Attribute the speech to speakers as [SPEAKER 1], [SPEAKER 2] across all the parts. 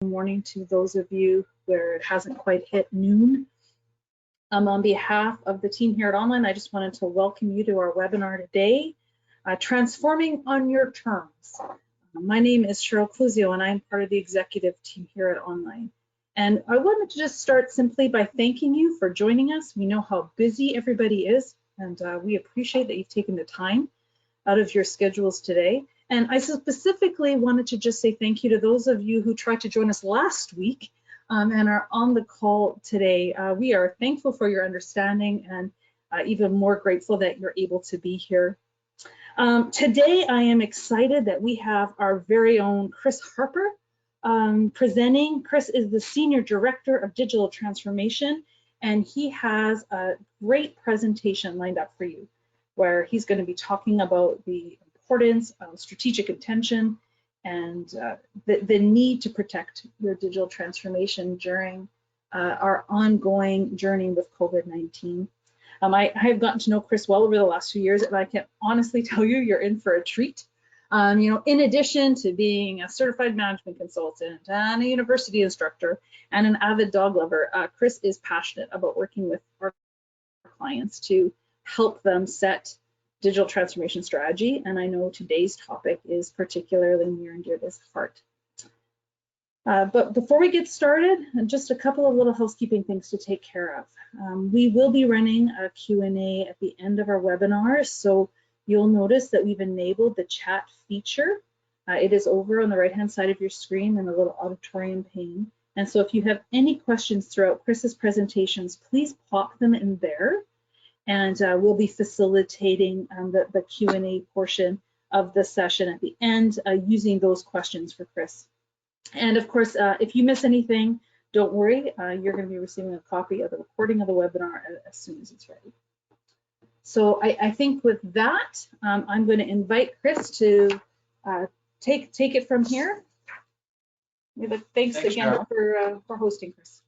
[SPEAKER 1] morning to those of you where it hasn't quite hit noon. On behalf of the team here at Online, I just wanted to welcome you to our webinar today, Transforming on Your Terms. My name is Cheryl Cluzio, and I'm part of the executive team here at Online. And I wanted to just start simply by thanking you for joining us. We know how busy everybody is, and we appreciate that you've taken the time out of your schedules today. And I specifically wanted to just say thank you to those of you who tried to join us last week and are on the call today. We are thankful for your understanding and even more grateful that you're able to be here. Today, I am excited that we have our very own Chris Harper presenting. Chris is the Senior Director of Digital Transformation, and he has a great presentation lined up for you, where he's going to be talking about the importance of strategic intention and the need to protect your digital transformation during our ongoing journey with COVID-19. I have gotten to know Chris well over the last few years, and I can honestly tell you, you're in for a treat. In addition to being a certified management consultant and a university instructor and an avid dog lover, Chris is passionate about working with our clients to help them set digital transformation strategy, and I know today's topic is particularly near and dear to his heart. But before we get started, just a couple of little housekeeping things to take care of. We will be running a Q&A at the end of our webinar, so you'll notice that we've enabled the chat feature. It is over on the right-hand side of your screen in a little auditorium pane. And so if you have any questions throughout Chris's presentations, please pop them in there. And we'll be facilitating the Q&A portion of the session at the end using those questions for Chris. And of course, if you miss anything, don't worry, you're going to be receiving a copy of the recording of the webinar as soon as it's ready. So I think with that, I'm going to invite Chris to take it from here. Thanks again for hosting, Chris.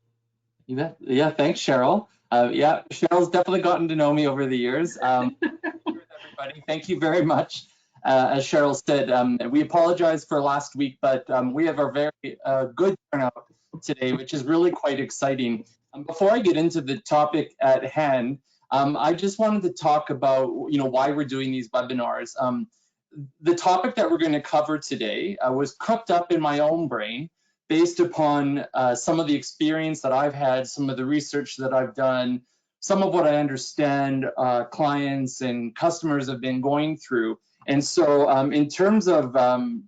[SPEAKER 2] You bet. Yeah, thanks, Cheryl. Yeah, Cheryl's definitely gotten to know me over the years. Everybody, thank you very much. As Cheryl said, we apologize for last week, but we have a very good turnout today, which is really quite exciting. Before I get into the topic at hand, I just wanted to talk about why we're doing these webinars. The topic that we're going to cover today was cooked up in my own brain based upon some of the experience that I've had, some of the research that I've done, some of what I understand clients and customers have been going through. And so in terms of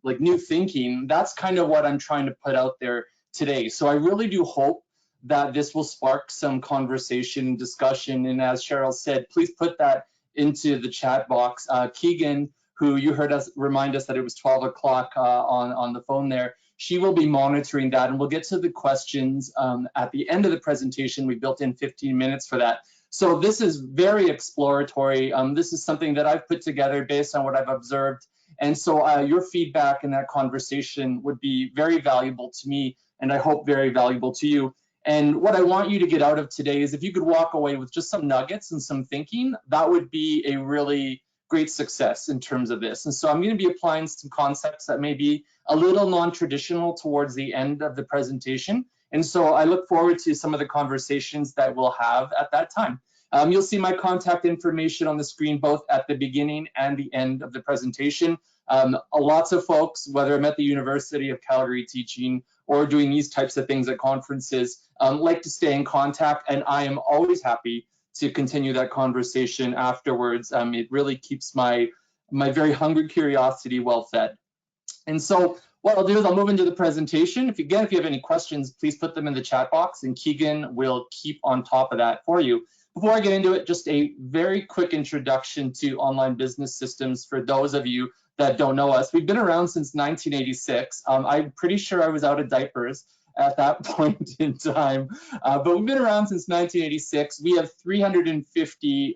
[SPEAKER 2] like new thinking, that's kind of what I'm trying to put out there today. So I really do hope that this will spark some conversation, discussion. And as Cheryl said, please put that into the chat box. Keegan, who you heard us remind us that it was 12 o'clock on the phone there, she will be monitoring that, and we'll get to the questions at the end of the presentation. We built in 15 minutes for that. So this is very exploratory. This is something that I've put together based on what I've observed. And so your feedback in that conversation would be very valuable to me, and I hope very valuable to you. And what I want you to get out of today is if you could walk away with just some nuggets and some thinking, that would be a really great success in terms of this. And so I'm going to be applying some concepts that may be a little non-traditional towards the end of the presentation. And so I look forward to some of the conversations that we'll have at that time. You'll see my contact information on the screen, both at the beginning and the end of the presentation. Lots of folks, whether I'm at the University of Calgary teaching or doing these types of things at conferences, like to stay in contact, and I am always happy to continue that conversation afterwards. It really keeps my very hungry curiosity well fed. And so what I'll do is I'll move into the presentation. If you have any questions, please put them in the chat box, and Keegan will keep on top of that for you. Before I get into it, just a very quick introduction to Online Business Systems for those of you that don't know us. We've been around since 1986. I'm pretty sure I was out of diapers at that point in time, but we've been around since 1986. We have 350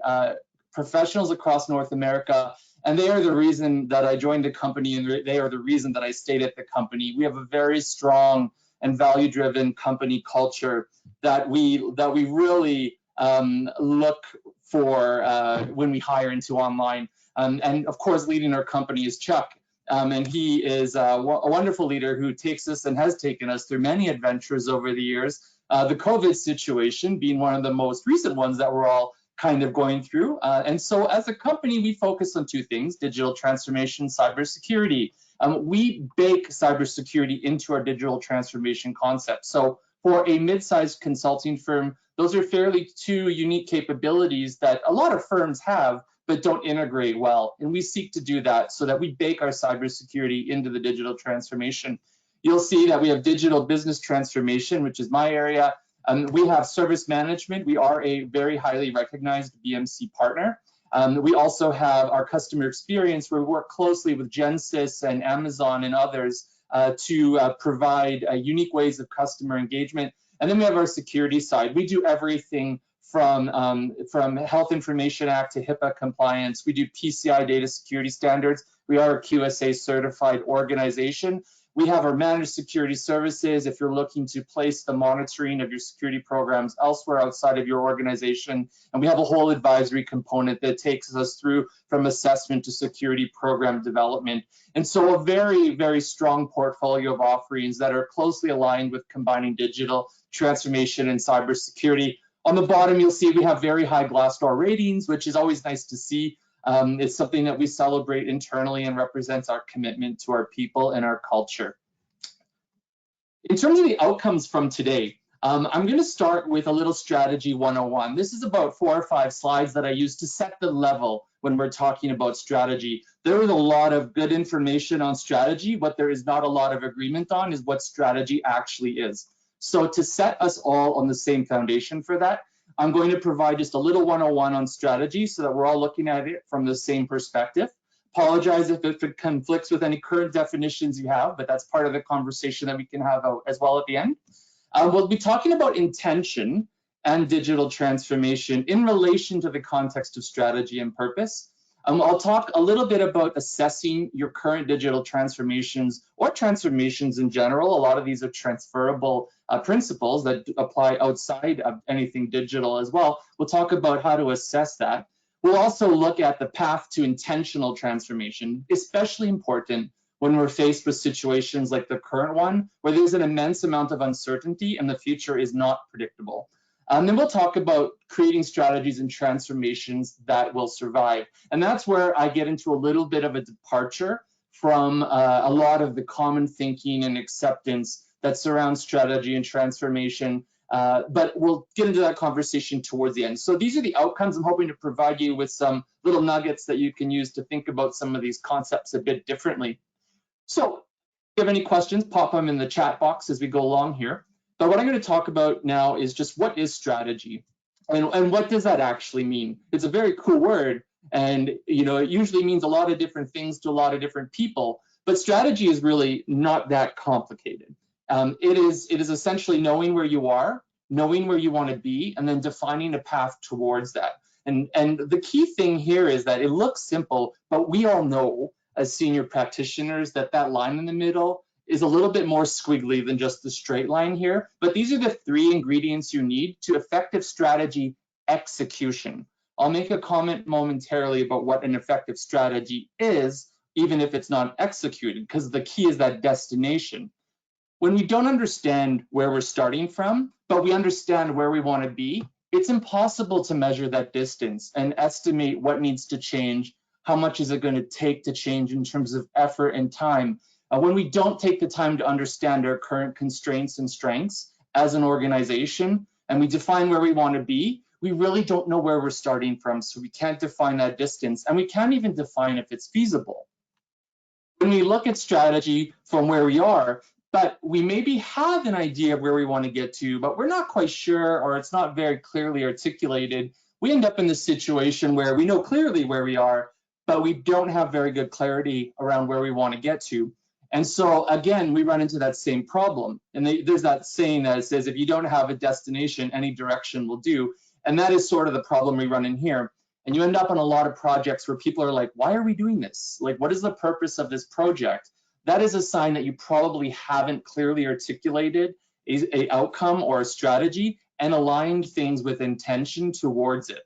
[SPEAKER 2] professionals across North America, and they are the reason that I joined the company, and they are the reason that I stayed at the company. We have a very strong and value-driven company culture that we really look for when we hire into Online. And of course, leading our company is Chuck. And he is a wonderful leader who takes us and has taken us through many adventures over the years. The COVID situation being one of the most recent ones that we're all kind of going through. And so as a company, we focus on two things: digital transformation, cybersecurity. We bake cybersecurity into our digital transformation concept. So for a mid-sized consulting firm, those are fairly two unique capabilities that a lot of firms have, but don't integrate well. And we seek to do that so that we bake our cybersecurity into the digital transformation. You'll see that we have digital business transformation, which is my area. We have service management. We are a very highly recognized BMC partner. We also have our customer experience, where we work closely with Genesys and Amazon and others to provide unique ways of customer engagement. And then we have our security side. We do everything from Health Information Act to HIPAA compliance. We do PCI data security standards. We are a QSA certified organization. We have our managed security services if you're looking to place the monitoring of your security programs elsewhere outside of your organization. And we have a whole advisory component that takes us through from assessment to security program development. And so a very, very strong portfolio of offerings that are closely aligned with combining digital transformation and cybersecurity. On the bottom, you'll see we have very high Glassdoor ratings, which is always nice to see. It's something that we celebrate internally and represents our commitment to our people and our culture. In terms of the outcomes from today, I'm going to start with a little strategy 101. This is about 4 or 5 slides that I use to set the level when we're talking about strategy. There is a lot of good information on strategy. What there is not a lot of agreement on is what strategy actually is. So to set us all on the same foundation for that, I'm going to provide just a little 101 on strategy so that we're all looking at it from the same perspective. Apologize if it conflicts with any current definitions you have, but that's part of the conversation that we can have as well at the end. We'll be talking about intention and digital transformation in relation to the context of strategy and purpose. I'll talk a little bit about assessing your current digital transformations or transformations in general. A lot of these are transferable principles that apply outside of anything digital as well. We'll talk about how to assess that. We'll also look at the path to intentional transformation, especially important when we're faced with situations like the current one, where there's an immense amount of uncertainty and the future is not predictable. Then we'll talk about creating strategies and transformations that will survive. And that's where I get into a little bit of a departure from a lot of the common thinking and acceptance that surrounds strategy and transformation. But we'll get into that conversation towards the end. So these are the outcomes. I'm hoping to provide you with some little nuggets that you can use to think about some of these concepts a bit differently. So if you have any questions, pop them in the chat box as we go along here. But what I'm going to talk about now is just what is strategy and what does that actually mean? It's a very cool word, and it usually means a lot of different things to a lot of different people, but strategy is really not that complicated. It is essentially knowing where you are, knowing where you want to be, and then defining a path towards that. And the key thing here is that it looks simple, but we all know as senior practitioners that line in the middle is a little bit more squiggly than just the straight line here. But these are the 3 ingredients you need to effective strategy execution. I'll make a comment momentarily about what an effective strategy is, even if it's not executed, because the key is that destination. When we don't understand where we're starting from, but we understand where we want to be, it's impossible to measure that distance and estimate what needs to change, how much is it going to take to change in terms of effort and time. When we don't take the time to understand our current constraints and strengths as an organization, and we define where we want to be, we really don't know where we're starting from, so we can't define that distance, and we can't even define if it's feasible. When we look at strategy from where we are, but we maybe have an idea of where we want to get to, but we're not quite sure, or it's not very clearly articulated, we end up in this situation where we know clearly where we are, but we don't have very good clarity around where we want to get to. And so again, we run into that same problem. And there's that saying that says, if you don't have a destination, any direction will do. And that is sort of the problem we run in here. And you end up on a lot of projects where people are like, why are we doing this? Like, what is the purpose of this project? That is a sign that you probably haven't clearly articulated an outcome or a strategy and aligned things with intention towards it.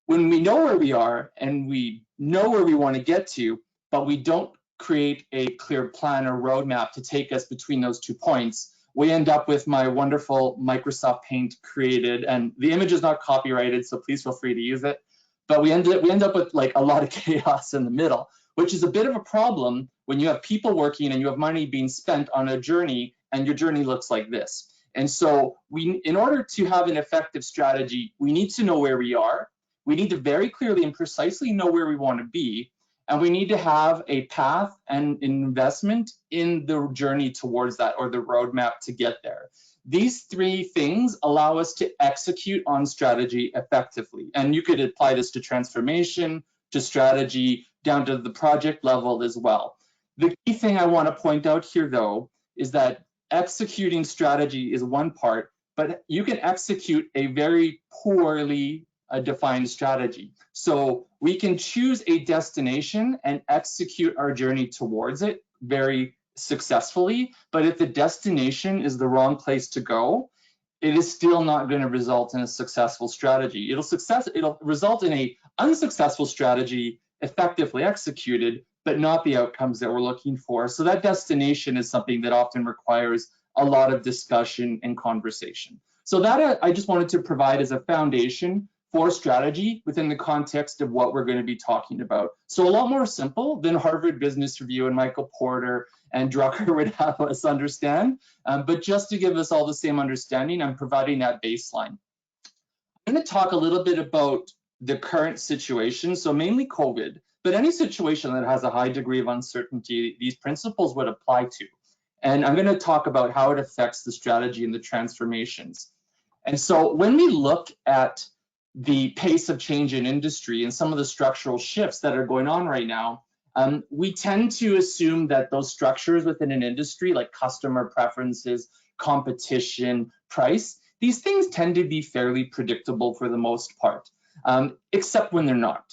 [SPEAKER 2] When we know where we are and we know where we want to get to, but we don't create a clear plan or roadmap to take us between those 2 points, we end up with my wonderful Microsoft Paint created, and the image is not copyrighted, so please feel free to use it. But we end up with like a lot of chaos in the middle, which is a bit of a problem when you have people working and you have money being spent on a journey and your journey looks like this. And so in order to have an effective strategy, we need to know where we are. We need to very clearly and precisely know where we want to be. And we need to have a path and investment in the journey towards that, or the roadmap to get there. These 3 things allow us to execute on strategy effectively. And you could apply this to transformation, to strategy, down to the project level as well. The key thing I want to point out here, though, is that executing strategy is one part, but you can execute a very poorly defined strategy. So we can choose a destination and execute our journey towards it very successfully, but if the destination is the wrong place to go, it is still not going to result in a successful strategy. It'll result in a unsuccessful strategy effectively executed, but not the outcomes that we're looking for. So that destination is something that often requires a lot of discussion and conversation. So that I just wanted to provide as a foundation for strategy within the context of what we're going to be talking about. So a lot more simple than Harvard Business Review and Michael Porter and Drucker would have us understand, but just to give us all the same understanding, I'm providing that baseline. I'm going to talk a little bit about the current situation, so mainly COVID, but any situation that has a high degree of uncertainty, these principles would apply to. And I'm going to talk about how it affects the strategy and the transformations. And so when we look at the pace of change in industry and some of the structural shifts that are going on right now, we tend to assume that those structures within an industry, like customer preferences, competition, price, these things tend to be fairly predictable for the most part, except when they're not.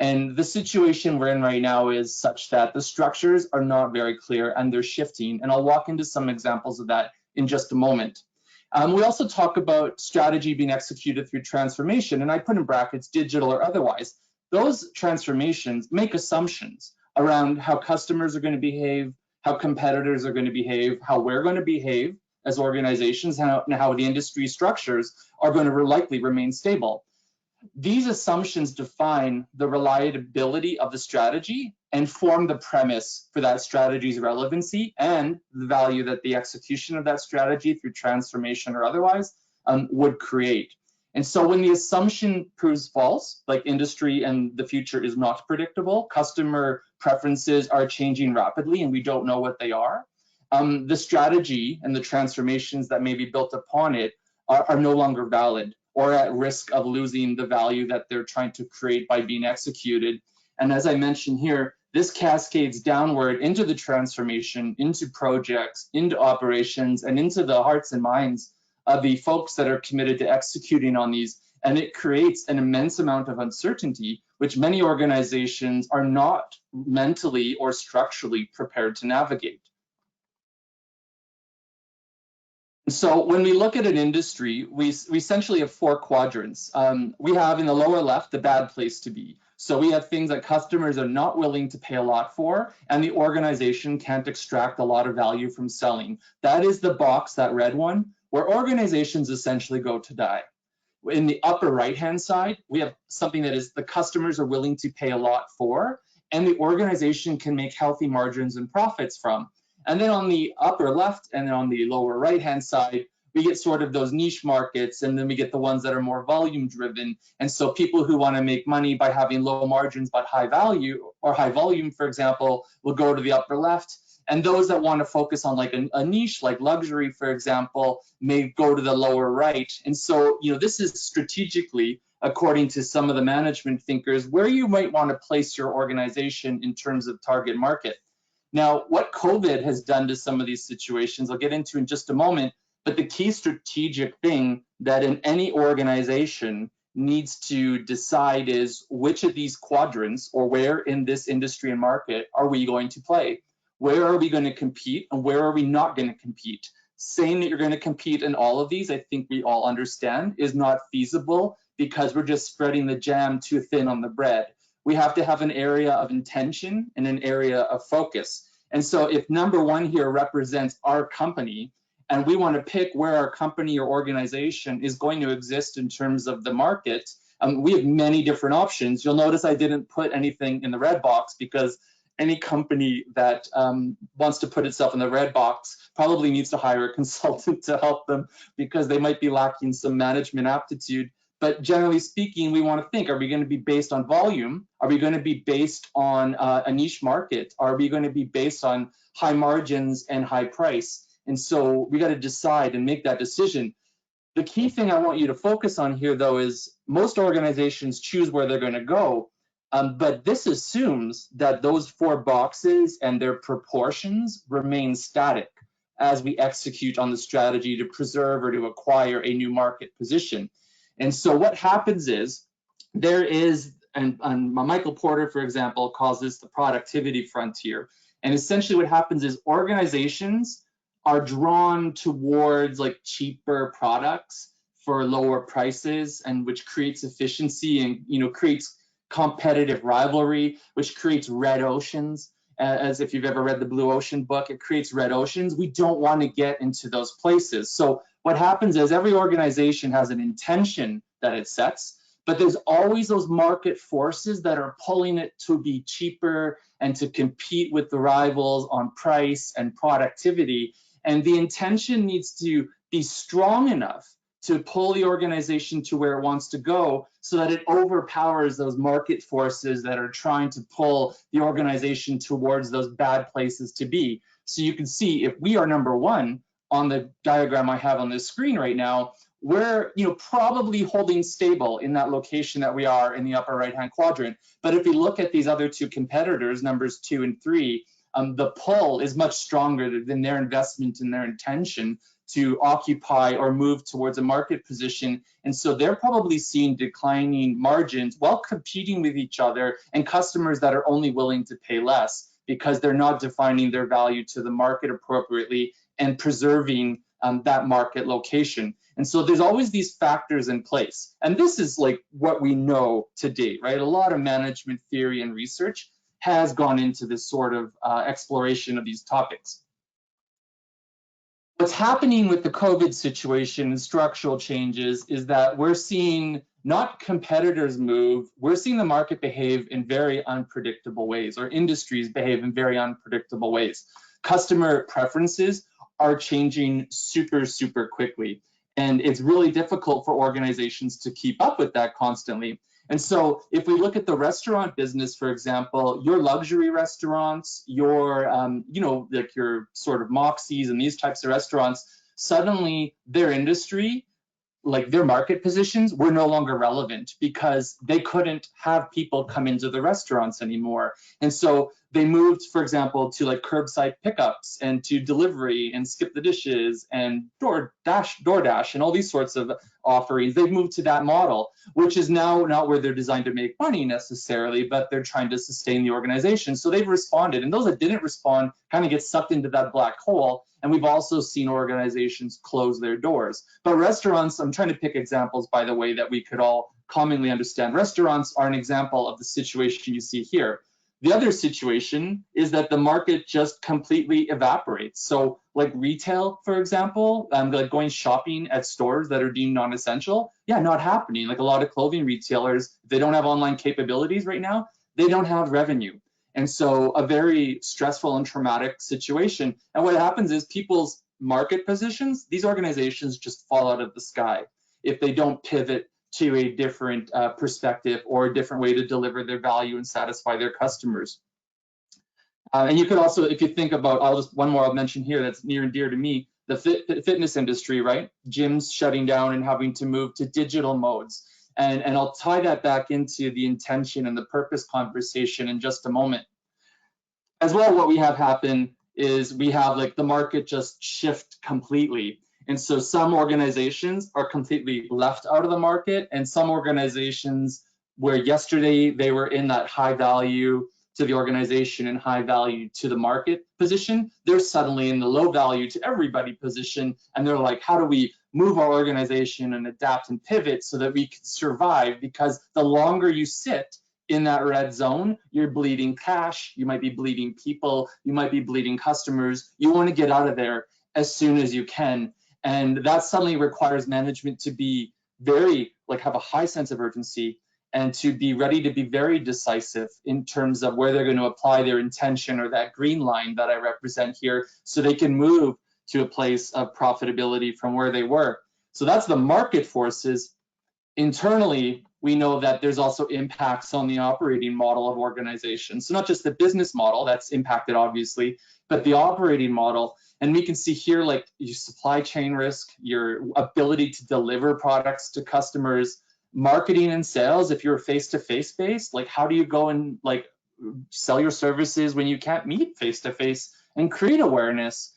[SPEAKER 2] And the situation we're in right now is such that the structures are not very clear and they're shifting. And I'll walk into some examples of that in just a moment. We also talk about strategy being executed through transformation, and I put in brackets digital or otherwise. Those transformations make assumptions around how customers are going to behave, how competitors are going to behave, how we're going to behave as organizations, and how the industry structures are going to likely remain stable. These assumptions define the reliability of the strategy and form the premise for that strategy's relevancy and the value that the execution of that strategy through transformation or otherwise would create. And so when the assumption proves false, like industry and the future is not predictable, customer preferences are changing rapidly and we don't know what they are, the strategy and the transformations that may be built upon it are no longer valid or at risk of losing the value that they're trying to create by being executed. And as I mentioned here, this cascades downward into the transformation, into projects, into operations, and into the hearts and minds of the folks that are committed to executing on these. And it creates an immense amount of uncertainty, which many organizations are not mentally or structurally prepared to navigate. So when we look at an industry, we essentially have 4 quadrants. We have in the lower left, the bad place to be. So we have things that customers are not willing to pay a lot for, and the organization can't extract a lot of value from selling. That is the box, that red one, where organizations essentially go to die. In the upper right-hand side, we have something that is the customers are willing to pay a lot for, and the organization can make healthy margins and profits from. And then on the upper left and then on the lower right-hand side, we get sort of those niche markets, and then we get the ones that are more volume driven. And so people who want to make money by having low margins but high value or high volume, for example, will go to the upper left. And those that want to focus on like a niche like luxury, for example, may go to the lower right. And so, this is strategically, according to some of the management thinkers, where you might want to place your organization in terms of target market. Now, what COVID has done to some of these situations, I'll get into in just a moment, but the key strategic thing that in any organization needs to decide is which of these quadrants or where in this industry and market are we going to play? Where are we going to compete and where are we not going to compete? Saying that you're going to compete in all of these, I think we all understand, is not feasible because we're just spreading the jam too thin on the bread. we have to have an area of intention and an area of focus. And so if number one here represents our company, and we want to pick where our company or organization is going to exist in terms of the market, we have many different options. You'll notice I didn't put anything in the red box because any company that wants to put itself in the red box probably needs to hire a consultant to help them because they might be lacking some management aptitude. But generally speaking, we want to think, are we going to be based on volume? Are we going to be based on a niche market? Are we going to be based on high margins and high price? And so we got to decide and make that decision. The key thing I want you to focus on here, though, is most organizations choose where they're going to go. But this assumes that those 4 boxes and their proportions remain static as we execute on the strategy to preserve or to acquire a new market position. And so what happens is there is, and Michael Porter, for example, calls this the productivity frontier. And essentially what happens is organizations are drawn towards like cheaper products for lower prices, and which creates efficiency and creates competitive rivalry, which creates red oceans. As if you've ever read the Blue Ocean book, it creates red oceans. We don't want to get into those places. So what happens is every organization has an intention that it sets, but there's always those market forces that are pulling it to be cheaper and to compete with the rivals on price and productivity. And the intention needs to be strong enough to pull the organization to where it wants to go so that it overpowers those market forces that are trying to pull the organization towards those bad places to be. So you can see if we are number one on the diagram I have on this screen right now, we're probably holding stable in that location that we are in the upper right-hand quadrant. But if we look at these other 2 competitors, numbers 2 and 3, the pull is much stronger than their investment and their intention to occupy or move towards a market position. And so they're probably seeing declining margins while competing with each other and customers that are only willing to pay less because they're not defining their value to the market appropriately and preserving that market location. And so there's always these factors in place. And this is like what we know to date, right? A lot of management theory and research has gone into this sort of exploration of these topics. What's happening with the COVID situation and structural changes is that we're seeing not competitors move, we're seeing the market behave in very unpredictable ways, or industries behave in very unpredictable ways. Customer preferences are changing super, super quickly. And it's really difficult for organizations to keep up with that constantly. And so if we look at the restaurant business, for example, your luxury restaurants, your, like your sort of Moxies and these types of restaurants, suddenly their industry, like their market positions, were no longer relevant because they couldn't have people come into the restaurants anymore. And so they moved, for example, to like curbside pickups and to delivery and skip the dishes and DoorDash and all these sorts of offerings. They've moved to that model, which is now not where they're designed to make money necessarily, but they're trying to sustain the organization. So they've responded, and those that didn't respond kind of get sucked into that black hole. And we've also seen organizations close their doors. But restaurants, I'm trying to pick examples, by the way, that we could all commonly understand. Restaurants are an example of the situation you see here. The other situation is that the market just completely evaporates. So like retail, for example, like going shopping at stores that are deemed non-essential, yeah, not happening. Like a lot of clothing retailers, they don't have online capabilities right now, they don't have revenue. And so a very stressful and traumatic situation. And what happens is people's market positions, these organizations just fall out of the sky if they don't pivot to a different perspective or a different way to deliver their value and satisfy their customers. And you could also, if you think about, one more I'll mention here that's near and dear to me, the fitness industry, right? Gyms shutting down and having to move to digital modes. And I'll tie that back into the intention and the purpose conversation in just a moment. As well, what we have happen is we have like the market just shift completely. And so some organizations are completely left out of the market, and some organizations where yesterday they were in that high value to the organization and high value to the market position, they're suddenly in the low value to everybody position. And they're like, how do we move our organization and adapt and pivot so that we can survive? Because the longer you sit in that red zone, you're bleeding cash, you might be bleeding people, you might be bleeding customers. You want to get out of there as soon as you can. And that suddenly requires management to be very, have a high sense of urgency and to be ready to be very decisive in terms of where they're going to apply their intention, or that green line that I represent here, so they can move to a place of profitability from where they were. So that's the market forces. Internally, we know that there's also impacts on the operating model of organizations. So not just the business model that's impacted, obviously, but the operating model. And we can see here, like, your supply chain risk, your ability to deliver products to customers, marketing and sales. If you're face-to-face based, like, how do you go and sell your services when you can't meet face-to-face and create awareness?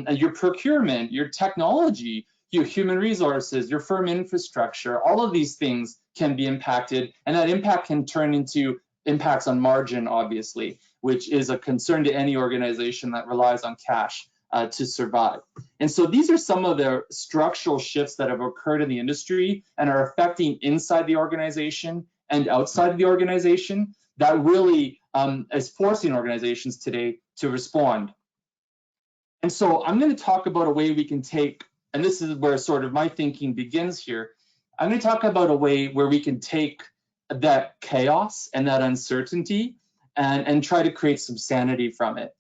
[SPEAKER 2] Your procurement, your technology, your human resources, your firm infrastructure, all of these things can be impacted, and that impact can turn into impacts on margin, obviously, which is a concern to any organization that relies on cash to survive. And so these are some of the structural shifts that have occurred in the industry and are affecting inside the organization and outside of the organization that really is forcing organizations today to respond. And so I'm going to talk about a way we can take, and this is where sort of my thinking begins here. I'm going to talk about a way where we can take that chaos and that uncertainty and try to create some sanity from it.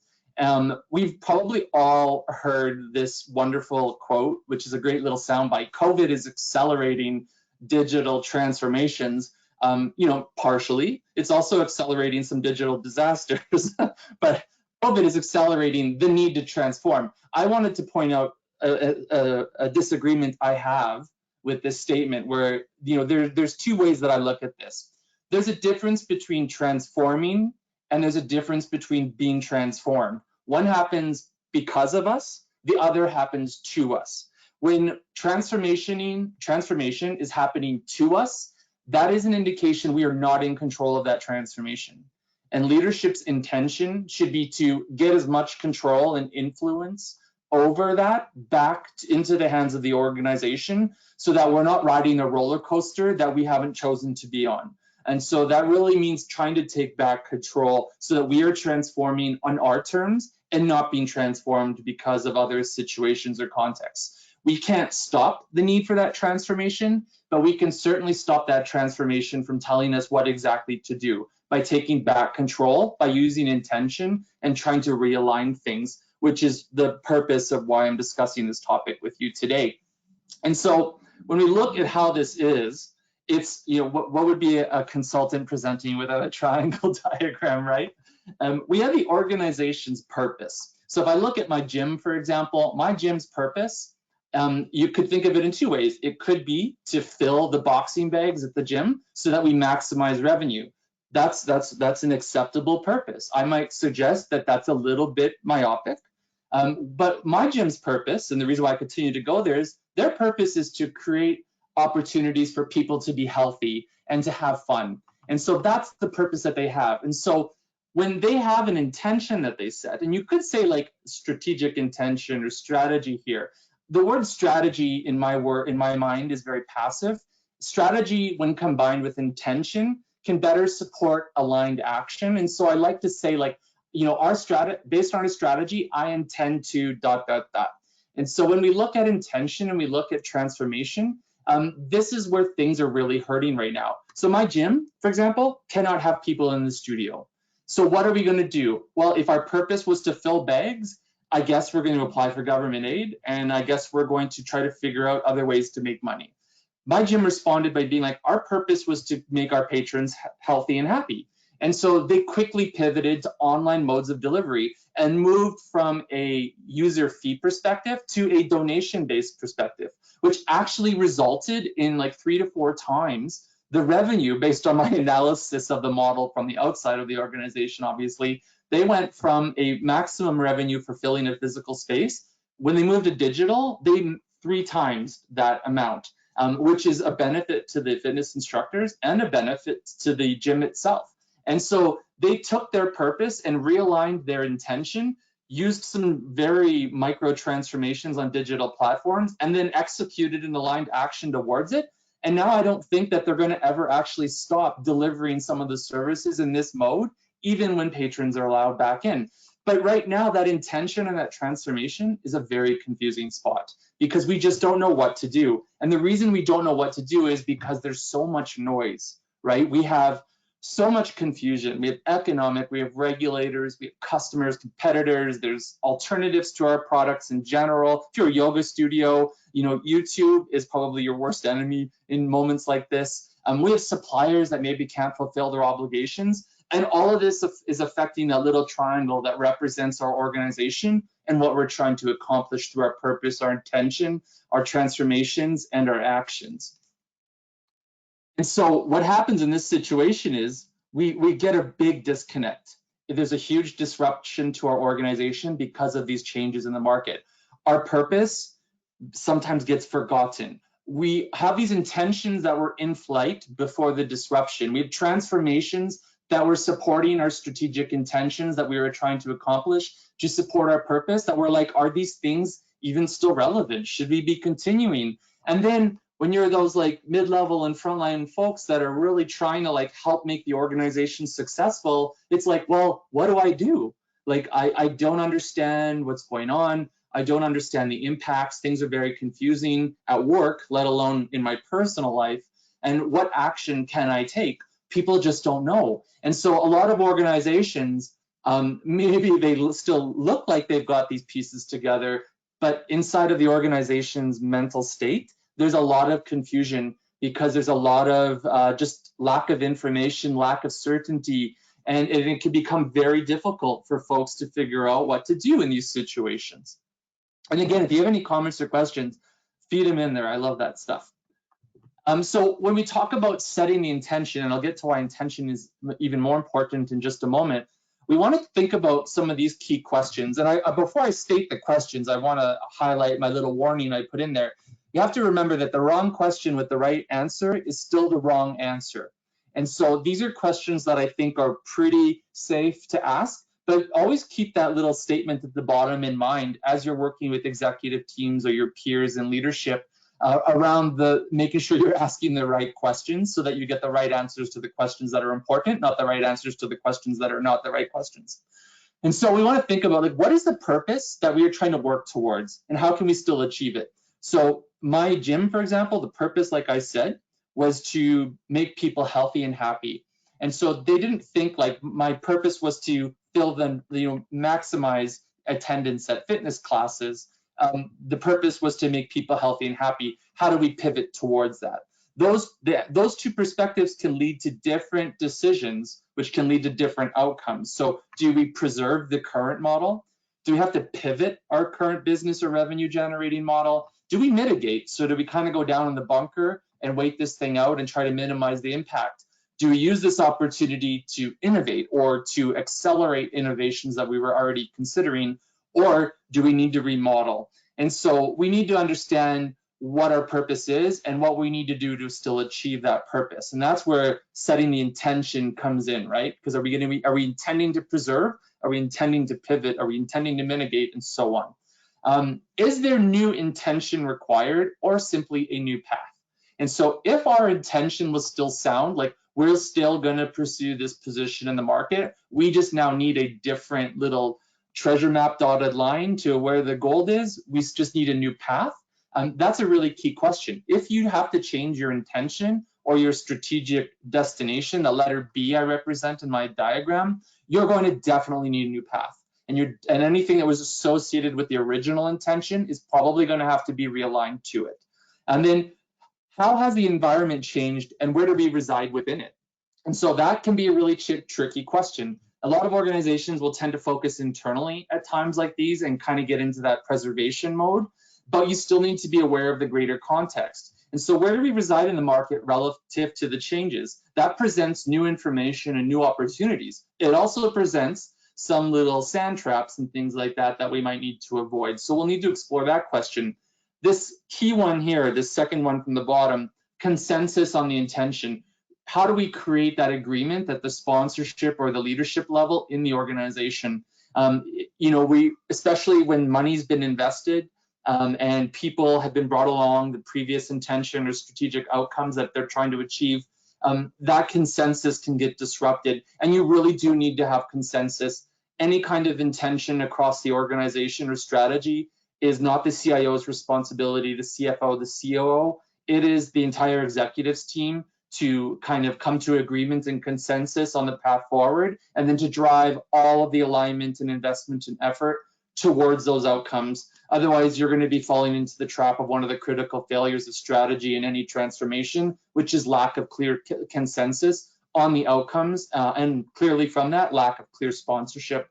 [SPEAKER 2] We've probably all heard this wonderful quote, which is a great little soundbite. COVID is accelerating digital transformations. Partially. It's also accelerating some digital disasters, but COVID is accelerating the need to transform. I wanted to point out a disagreement I have with this statement, where there's two ways that I look at this. There's a difference between transforming, and there's a difference between being transformed. One happens because of us, the other happens to us. When transformation is happening to us, that is an indication we are not in control of that transformation. And leadership's intention should be to get as much control and influence over that back into the hands of the organization, so that we're not riding a roller coaster that we haven't chosen to be on. And so that really means trying to take back control so that we are transforming on our terms and not being transformed because of other situations or contexts. We can't stop the need for that transformation, but we can certainly stop that transformation from telling us what exactly to do by taking back control, by using intention and trying to realign things, which is the purpose of why I'm discussing this topic with you today. And so when we look at how this is, it's, what would be a consultant presenting without a triangle diagram, right? We have the organization's purpose. So if I look at my gym, for example, my gym's purpose, you could think of it in two ways. It could be to fill the boxing bags at the gym so that we maximize revenue. That's an acceptable purpose. I might suggest that that's a little bit myopic, but my gym's purpose, and the reason why I continue to go there, is their purpose is to create opportunities for people to be healthy and to have fun. And so that's the purpose that they have. And so when they have an intention that they set, and you could say like strategic intention or strategy here, the word strategy in my mind is very passive. Strategy, when combined with intention, can better support aligned action. And so I like to say, like, based on our strategy, I intend to ... And so when we look at intention and we look at transformation, this is where things are really hurting right now. So my gym, for example, cannot have people in the studio. So what are we going to do? Well, if our purpose was to fill bags, I guess we're going to apply for government aid, and I guess we're going to try to figure out other ways to make money. My gym responded by being like, our purpose was to make our patrons healthy and happy. And so they quickly pivoted to online modes of delivery and moved from a user fee perspective to a donation-based perspective, which actually resulted in like 3 to 4 times the revenue based on my analysis of the model from the outside of the organization. Obviously, they went from a maximum revenue for filling a physical space. When they moved to digital, they 3 times that amount, which is a benefit to the fitness instructors and a benefit to the gym itself. And so they took their purpose and realigned their intention, used some very micro transformations on digital platforms, and then executed an aligned action towards it. And now I don't think that they're going to ever actually stop delivering some of the services in this mode, even when patrons are allowed back in. But right now, that intention and that transformation is a very confusing spot because we just don't know what to do. And the reason we don't know what to do is because there's so much noise, right? We have so much confusion. We have economic, we have regulators, we have customers, competitors, there's alternatives to our products in general. If you're a yoga studio, you know, YouTube is probably your worst enemy in moments like this. We have suppliers that maybe can't fulfill their obligations. And all of this is affecting that little triangle that represents our organization and what we're trying to accomplish through our purpose, our intention, our transformations, and our actions. And so what happens in this situation is we get a big disconnect. There's a huge disruption to our organization because of these changes in the market. Our purpose sometimes gets forgotten. We have these intentions that were in flight before the disruption. We have transformations that were supporting our strategic intentions that we were trying to accomplish to support our purpose, that we're like, are these things even still relevant? Should we be continuing? And then when you're those like mid-level and frontline folks that are really trying to like help make the organization successful, it's like, well, what do I do? Like, I don't understand what's going on. I don't understand the impacts. Things are very confusing at work, let alone in my personal life. And what action can I take? People just don't know. And so a lot of organizations, maybe they still look like they've got these pieces together, but inside of the organization's mental state, there's a lot of confusion because there's a lot of just lack of information, lack of certainty, and it can become very difficult for folks to figure out what to do in these situations. And again, if you have any comments or questions, feed them in there. I love that stuff. So when we talk about setting the intention, and I'll get to why intention is even more important in just a moment, we want to think about some of these key questions. And before I state the questions, I want to highlight my little warning I put in there. You have to remember that the wrong question with the right answer is still the wrong answer. And so these are questions that I think are pretty safe to ask, but always keep that little statement at the bottom in mind as you're working with executive teams or your peers in leadership around making sure you're asking the right questions so that you get the right answers to the questions that are important, not the right answers to the questions that are not the right questions. And so we want to think about, like, what is the purpose that we are trying to work towards and how can we still achieve it? So my gym, for example, the purpose, like I said, was to make people healthy and happy. And so they didn't think like my purpose was to fill them, maximize attendance at fitness classes. The purpose was to make people healthy and happy. How do we pivot towards that? Those two perspectives can lead to different decisions, which can lead to different outcomes. So do we preserve the current model? Do we have to pivot our current business or revenue generating model? Do we mitigate? So do we kind of go down in the bunker and wait this thing out and try to minimize the impact? Do we use this opportunity to innovate or to accelerate innovations that we were already considering? Or do we need to remodel? And so we need to understand what our purpose is and what we need to do to still achieve that purpose. And that's where setting the intention comes in, right? Because are we intending to preserve? Are we intending to pivot? Are we intending to mitigate, and so on? Is there new intention required or simply a new path? And so if our intention was still sound, like we're still going to pursue this position in the market, we just now need a different little treasure map dotted line to where the gold is. We just need a new path. That's a really key question. If you have to change your intention or your strategic destination, the letter B I represent in my diagram, you're going to definitely need a new path. And anything that was associated with the original intention is probably going to have to be realigned to it. And then how has the environment changed and where do we reside within it? And so that can be a really tricky question. A lot of organizations will tend to focus internally at times like these and kind of get into that preservation mode, but you still need to be aware of the greater context. And so where do we reside in the market relative to the changes? That presents new information and new opportunities. It also presents some little sand traps and things like that that we might need to avoid. So we'll need to explore that question. This key one here, this second one from the bottom, consensus on the intention. How do we create that agreement at the sponsorship or the leadership level in the organization? We, especially when money's been invested, and people have been brought along the previous intention or strategic outcomes that they're trying to achieve, that consensus can get disrupted, and you really do need to have consensus. Any kind of intention across the organization or strategy is not the CIO's responsibility, the CFO, the COO. It is the entire executives team to kind of come to agreement and consensus on the path forward, and then to drive all of the alignment and investment and effort towards those outcomes. Otherwise, you're going to be falling into the trap of one of the critical failures of strategy in any transformation, which is lack of clear consensus on the outcomes, and clearly from that, lack of clear sponsorship.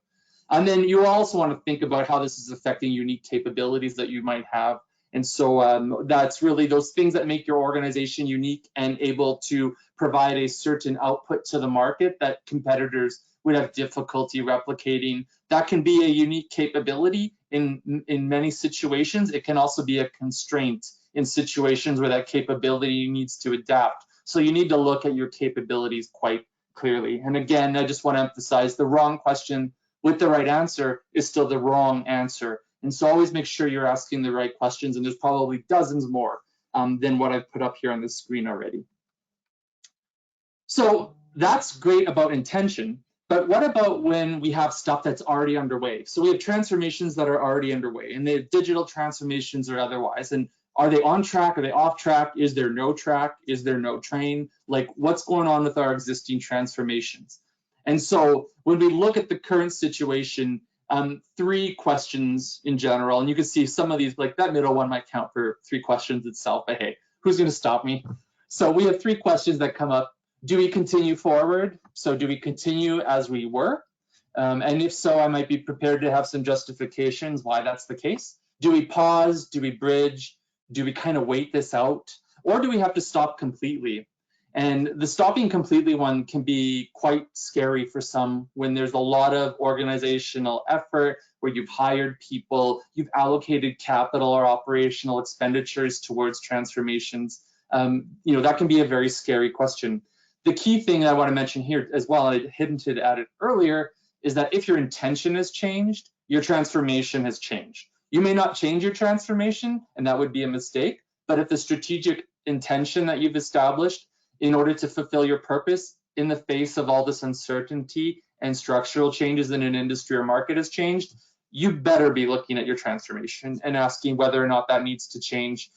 [SPEAKER 2] And then you also want to think about how this is affecting unique capabilities that you might have. And so that's really those things that make your organization unique and able to provide a certain output to the market that competitors would have difficulty replicating. That can be a unique capability in many situations. It can also be a constraint in situations where that capability needs to adapt. So you need to look at your capabilities quite clearly. And again, I just want to emphasize the wrong question with the right answer is still the wrong answer. And so always make sure you're asking the right questions, and there's probably dozens more than what I've put up here on the screen already. So that's great about intention, but what about when we have stuff that's already underway? So we have transformations that are already underway, and they have digital transformations or otherwise, and are they on track? Are they off track? Is there no track? Is there no train? Like, what's going on with our existing transformations? And so when we look at the current situation, 3 questions in general, and you can see some of these, like that middle one might count for 3 questions itself, but hey, who's going to stop me? So we have 3 questions that come up. Do we continue forward? So do we continue as we were? And if so, I might be prepared to have some justifications why that's the case. Do we pause? Do we bridge? Do we kind of wait this out? Or do we have to stop completely? And the stopping completely one can be quite scary for some when there's a lot of organizational effort, where you've hired people, you've allocated capital or operational expenditures towards transformations. That can be a very scary question. The key thing I want to mention here as well, and I hinted at it earlier, is that if your intention has changed, your transformation has changed. You may not change your transformation, and that would be a mistake, but if the strategic intention that you've established in order to fulfill your purpose in the face of all this uncertainty and structural changes in an industry or market has changed, you better be looking at your transformation and asking whether or not that needs to change,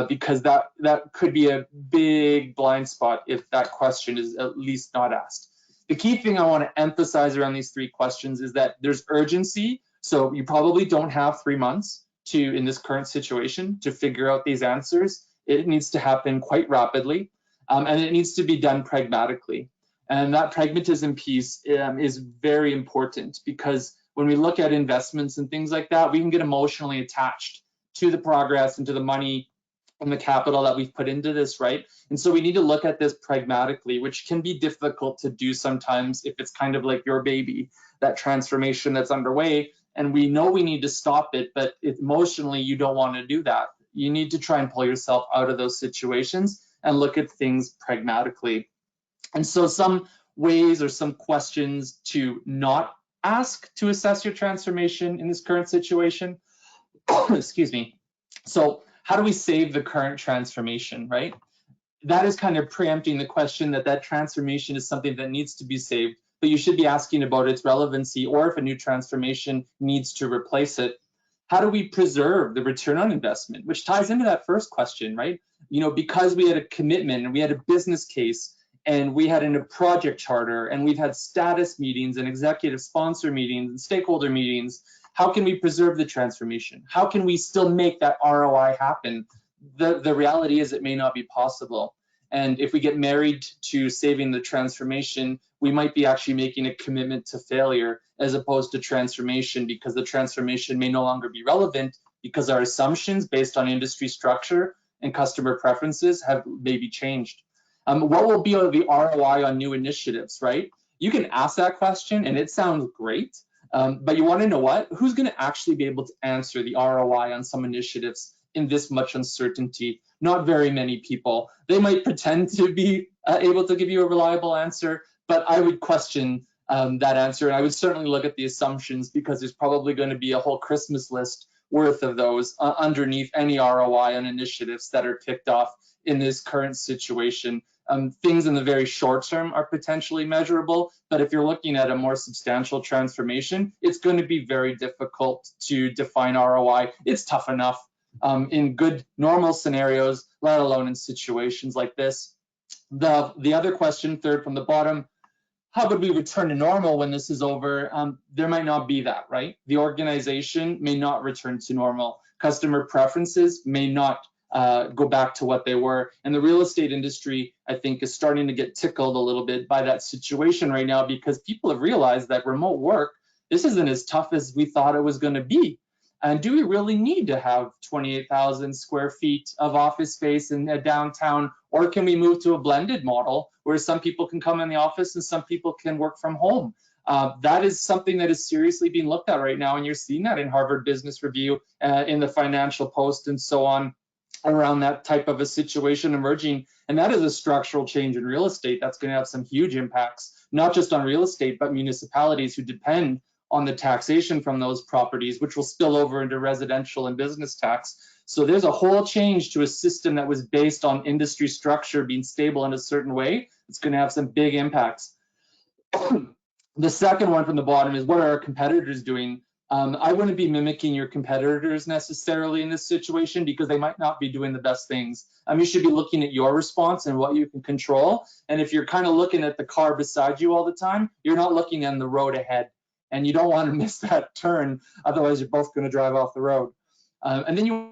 [SPEAKER 2] because that could be a big blind spot if that question is at least not asked. The key thing I want to emphasize around these 3 questions is that there's urgency. So you probably don't have 3 months in this current situation to figure out these answers. It needs to happen quite rapidly. And it needs to be done pragmatically. And that pragmatism piece is very important, because when we look at investments and things like that, we can get emotionally attached to the progress and to the money and the capital that we've put into this, right? And so we need to look at this pragmatically, which can be difficult to do sometimes if it's kind of like your baby, that transformation that's underway, and we know we need to stop it, but emotionally you don't want to do that. You need to try and pull yourself out of those situations and look at things pragmatically. And so some ways or some questions to not ask to assess your transformation in this current situation. Excuse me. So how do we save the current transformation, right? That is kind of preempting the question that transformation is something that needs to be saved, but you should be asking about its relevancy, or if a new transformation needs to replace it. How do we preserve the return on investment, which ties into that first question, right? Because we had a commitment and we had a business case and we had a project charter and we've had status meetings and executive sponsor meetings and stakeholder meetings, how can we preserve the transformation? How can we still make that ROI happen? The reality is it may not be possible. And if we get married to saving the transformation, we might be actually making a commitment to failure as opposed to transformation, because the transformation may no longer be relevant because our assumptions based on industry structure and customer preferences have maybe changed. What will be the ROI on new initiatives, right? You can ask that question and it sounds great, but you want to know what? Who's going to actually be able to answer the ROI on some initiatives in this much uncertainty? Not very many people. They might pretend to be able to give you a reliable answer, but I would question that answer, and I would certainly look at the assumptions, because there's probably going to be a whole Christmas list worth of those underneath any ROI on initiatives that are kicked off in this current situation. Things in the very short term are potentially measurable, but if you're looking at a more substantial transformation, it's going to be very difficult to define ROI. It's tough enough in good normal scenarios, let alone in situations like this. The other question, third from the bottom, how would we return to normal when this is over? There might not be that, right? The organization may not return to normal. Customer preferences may not go back to what they were. And the real estate industry, I think, is starting to get tickled a little bit by that situation right now, because people have realized that remote work, this isn't as tough as we thought it was going to be. And do we really need to have 28,000 square feet of office space in a downtown, or can we move to a blended model where some people can come in the office and some people can work from home? That is something that is seriously being looked at right now, and you're seeing that in Harvard Business Review, in the Financial Post, and so on, around that type of a situation emerging. And that is a structural change in real estate that's going to have some huge impacts, not just on real estate, but municipalities who depend on the taxation from those properties, which will spill over into residential and business tax. So there's a whole change to a system that was based on industry structure being stable in a certain way. It's going to have some big impacts. The second one from the bottom is, what are our competitors doing? I wouldn't be mimicking your competitors necessarily in this situation, because they might not be doing the best things. You should be looking at your response and what you can control. And if you're kind of looking at the car beside you all the time, you're not looking on the road ahead. And you don't want to miss that turn, otherwise you're both going to drive off the road. And then you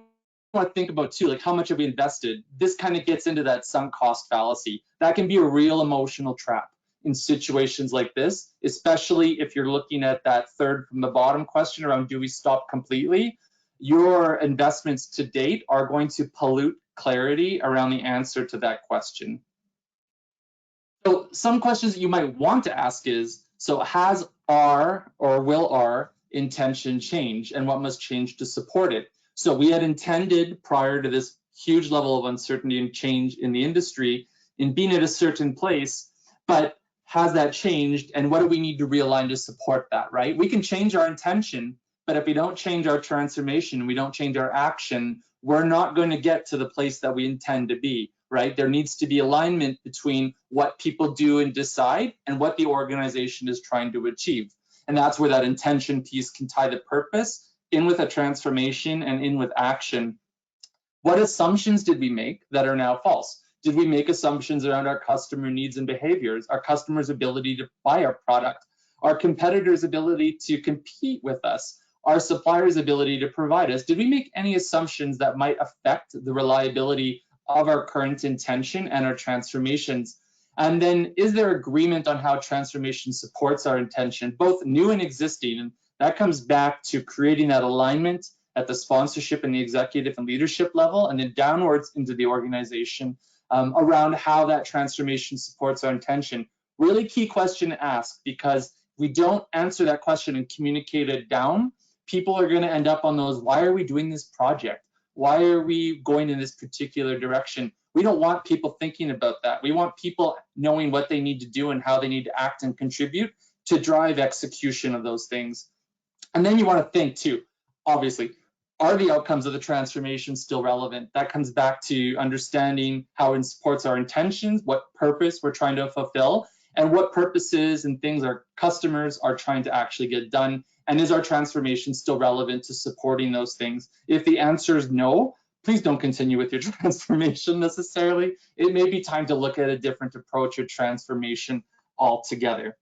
[SPEAKER 2] want to think about too, like, how much have we invested? This kind of gets into that sunk cost fallacy. That can be a real emotional trap in situations like this, especially if you're looking at that third from the bottom question around, do we stop completely? Your investments to date are going to pollute clarity around the answer to that question. So some questions that you might want to ask is, so has our, or will our, intention change, and what must change to support it? So we had intended, prior to this huge level of uncertainty and change in the industry, in being at a certain place, but has that changed, and what do we need to realign to support that, right? We can change our intention, but if we don't change our transformation, we don't change our action, we're not going to get to the place that we intend to be, right? There needs to be alignment between what people do and decide and what the organization is trying to achieve. And that's where that intention piece can tie the purpose in with a transformation and in with action. What assumptions did we make that are now false? Did we make assumptions around our customer needs and behaviors, our customers' ability to buy our product, our competitors' ability to compete with us, our suppliers' ability to provide us? Did we make any assumptions that might affect the reliability of our current intention and our transformations? And then, is there agreement on how transformation supports our intention, both new and existing? And that comes back to creating that alignment at the sponsorship and the executive and leadership level, and then downwards into the organization, around how that transformation supports our intention. Really key question to ask, because if we don't answer that question and communicate it down, people are going to end up on those, why are we doing this project? Why are we going in this particular direction? We don't want people thinking about that. We want people knowing what they need to do and how they need to act and contribute to drive execution of those things. And then you want to think too, obviously, are the outcomes of the transformation still relevant? That comes back to understanding how it supports our intentions, what purpose we're trying to fulfill, and what purposes and things our customers are trying to actually get done. And is our transformation still relevant to supporting those things? If the answer is no, please don't continue with your transformation necessarily. It may be time to look at a different approach or transformation altogether.